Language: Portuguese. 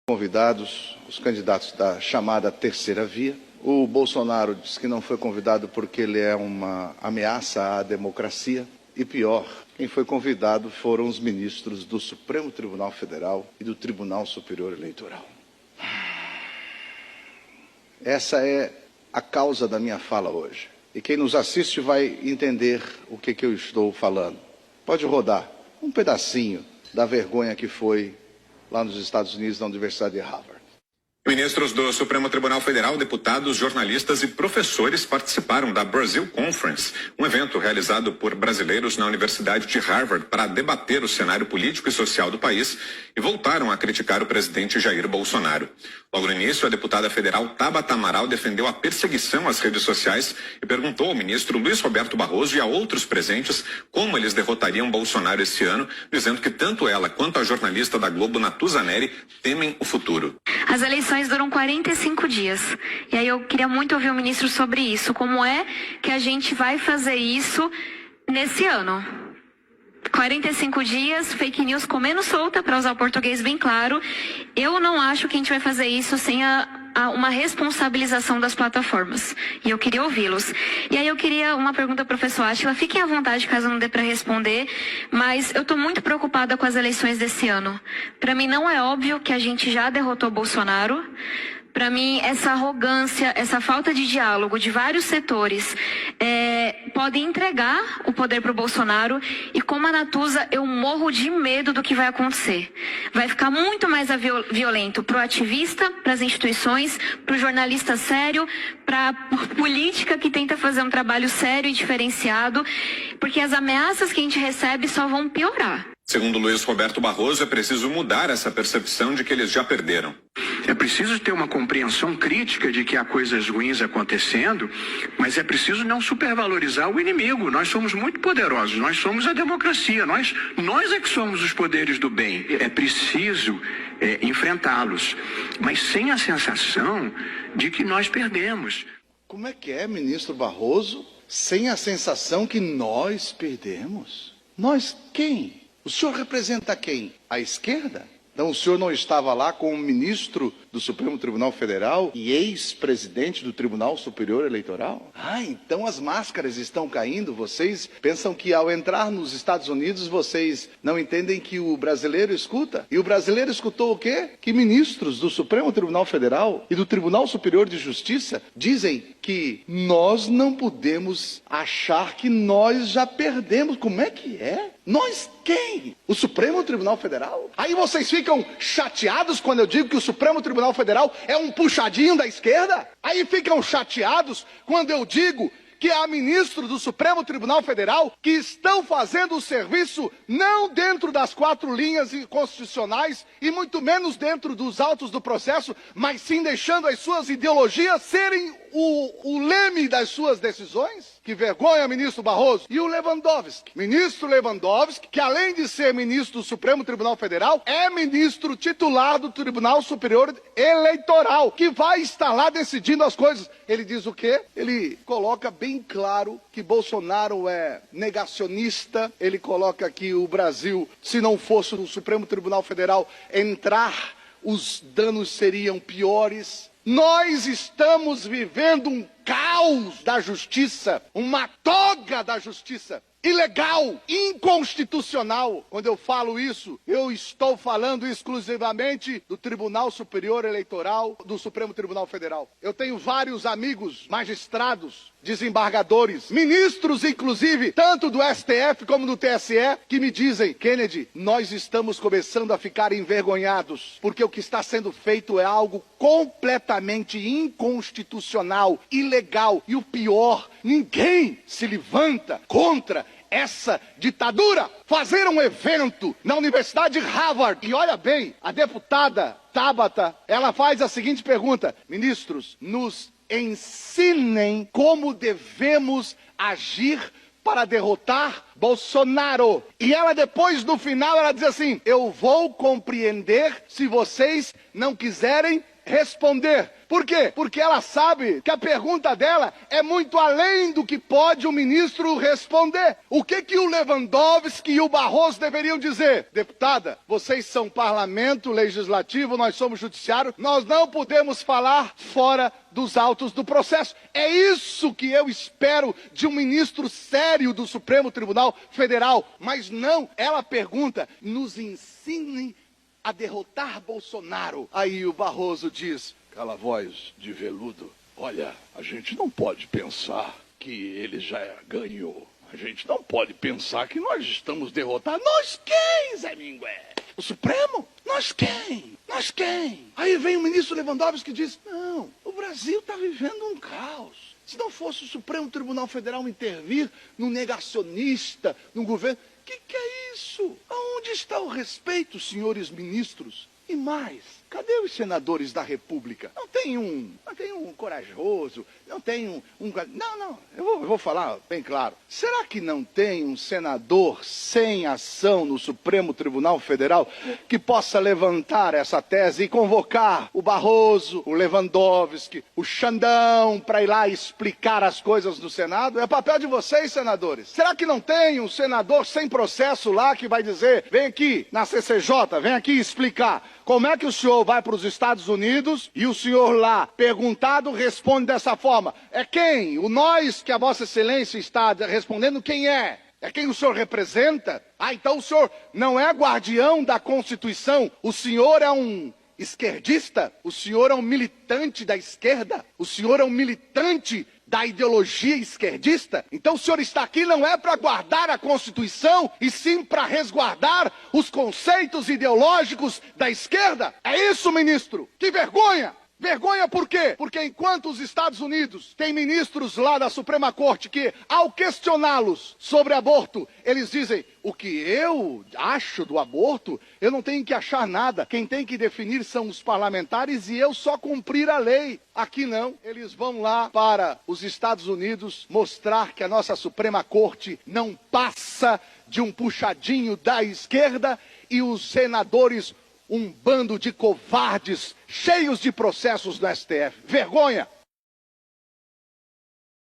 Convidados, os candidatos da chamada terceira via. O Bolsonaro disse que não foi convidado porque ele é uma ameaça à democracia. E pior, quem foi convidado foram os ministros do Supremo Tribunal Federal e do Tribunal Superior Eleitoral. Essa é a causa da minha fala hoje. E quem nos assiste vai entender o que eu estou falando. Pode rodar um pedacinho da vergonha que foi lá nos Estados Unidos, na Universidade de Harvard. Ministros do Supremo Tribunal Federal, deputados, jornalistas e professores participaram da Brazil Conference, um evento realizado por brasileiros na Universidade de Harvard para debater o cenário político e social do país e voltaram a criticar o presidente Jair Bolsonaro. Logo no início, a deputada federal Tabata Amaral defendeu a perseguição às redes sociais e perguntou ao ministro Luiz Roberto Barroso e a outros presentes como eles derrotariam Bolsonaro esse ano, dizendo que tanto ela quanto a jornalista da Globo, Natuza Neri, temem o futuro. As eleições duram 45 dias. E aí eu queria muito ouvir o ministro sobre isso. Como é que a gente vai fazer isso nesse ano? 45 dias, fake news comendo solta, para usar o português bem claro. Eu não acho que a gente vai fazer isso sem uma responsabilização das plataformas. E eu queria ouvi-los. E aí eu queria uma pergunta ao professor Átila. Fiquem à vontade caso não dê para responder, mas eu estou muito preocupada com as eleições desse ano. Para mim não é óbvio que a gente já derrotou Bolsonaro. Para mim, essa arrogância, essa falta de diálogo de vários setores pode entregar o poder para o Bolsonaro. E como a Natuza, eu morro de medo do que vai acontecer. Vai ficar muito mais violento para o ativista, para as instituições, para o jornalista sério, para a política que tenta fazer um trabalho sério e diferenciado, porque as ameaças que a gente recebe só vão piorar. Segundo Luiz Roberto Barroso, é preciso mudar essa percepção de que eles já perderam. É preciso ter uma compreensão crítica de que há coisas ruins acontecendo, mas é preciso não supervalorizar o inimigo. Nós somos muito poderosos, nós somos a democracia, nós é que somos os poderes do bem. É preciso enfrentá-los, mas sem a sensação de que nós perdemos. Como é que é, ministro Barroso, sem a sensação que nós perdemos? Nós quem? O senhor representa quem? A esquerda? Então o senhor não estava lá como ministro do Supremo Tribunal Federal e ex-presidente do Tribunal Superior Eleitoral? Ah, então as máscaras estão caindo. Vocês pensam que ao entrar nos Estados Unidos vocês não entendem que o brasileiro escuta? E o brasileiro escutou o quê? Que ministros do Supremo Tribunal Federal e do Tribunal Superior de Justiça dizem que nós não podemos achar que nós já perdemos. Como é que é? Nós quem? O Supremo Tribunal Federal? Aí vocês ficam chateados quando eu digo que o Supremo Tribunal Federal é um puxadinho da esquerda? Aí ficam chateados quando eu digo que há ministros do Supremo Tribunal Federal que estão fazendo o serviço não dentro das 4 linhas constitucionais e muito menos dentro dos autos do processo, mas sim deixando as suas ideologias serem o leme das suas decisões? Que vergonha, ministro Barroso. E o Lewandowski, ministro Lewandowski, que além de ser ministro do Supremo Tribunal Federal, é ministro titular do Tribunal Superior Eleitoral, que vai estar lá decidindo as coisas. Ele diz o quê? Ele coloca bem claro que Bolsonaro é negacionista. Ele coloca que o Brasil, se não fosse o Supremo Tribunal Federal entrar, os danos seriam piores. Nós estamos vivendo um caos da justiça, uma toga da justiça, ilegal, inconstitucional. Quando eu falo isso, eu estou falando exclusivamente do Tribunal Superior Eleitoral, do Supremo Tribunal Federal. Eu tenho vários amigos magistrados, desembargadores, ministros inclusive, tanto do STF como do TSE, que me dizem: Kennedy, nós estamos começando a ficar envergonhados, porque o que está sendo feito é algo completamente inconstitucional, ilegal, e o pior, ninguém se levanta contra essa ditadura. Fazer um evento na Universidade de Harvard, e olha bem, a deputada Tabata, ela faz a seguinte pergunta: ministros, nos ensinem como devemos agir para derrotar Bolsonaro. E ela depois, no final, ela diz assim: eu vou compreender se vocês não quiserem responder. Por quê? Porque ela sabe que a pergunta dela é muito além do que pode o ministro responder. O que o Lewandowski e o Barroso deveriam dizer? Deputada, vocês são parlamento legislativo, nós somos judiciário, nós não podemos falar fora dos autos do processo. É isso que eu espero de um ministro sério do Supremo Tribunal Federal. Mas não, ela pergunta, nos ensinem a derrotar Bolsonaro. Aí o Barroso diz: cala a voz de veludo. Olha, a gente não pode pensar que ele já ganhou. A gente não pode pensar que nós estamos derrotados. Nós quem, Zé Mingué? O Supremo? Nós quem? Nós quem? Aí vem o ministro Lewandowski que diz: não, o Brasil está vivendo um caos. Se não fosse o Supremo Tribunal Federal intervir no negacionista, no governo... Que é isso? Aonde está o respeito, senhores ministros? E mais, cadê os senadores da República? Não tem um corajoso, não tem Não, eu vou falar bem claro. Será que não tem um senador sem ação no Supremo Tribunal Federal que possa levantar essa tese e convocar o Barroso, o Lewandowski, o Xandão para ir lá explicar as coisas no Senado? É papel de vocês, senadores. Será que não tem um senador sem processo lá que vai dizer: vem aqui na CCJ, vem aqui explicar como é que o senhor vai para os Estados Unidos e o senhor lá, perguntado, responde dessa forma? É quem? O nós que a Vossa Excelência está respondendo, quem é? É quem o senhor representa? Ah, então o senhor não é guardião da Constituição? O senhor é um esquerdista? O senhor é um militante da esquerda? O senhor é um militante da ideologia esquerdista? Então o senhor está aqui não é para guardar a Constituição, e sim para resguardar os conceitos ideológicos da esquerda? É isso, ministro? Que vergonha! Vergonha por quê? Porque enquanto os Estados Unidos têm ministros lá da Suprema Corte que, ao questioná-los sobre aborto, eles dizem: o que eu acho do aborto, eu não tenho que achar nada. Quem tem que definir são os parlamentares e eu só cumprir a lei. Aqui não. Eles vão lá para os Estados Unidos mostrar que a nossa Suprema Corte não passa de um puxadinho da esquerda, e os senadores, um bando de covardes cheios de processos no STF. Vergonha!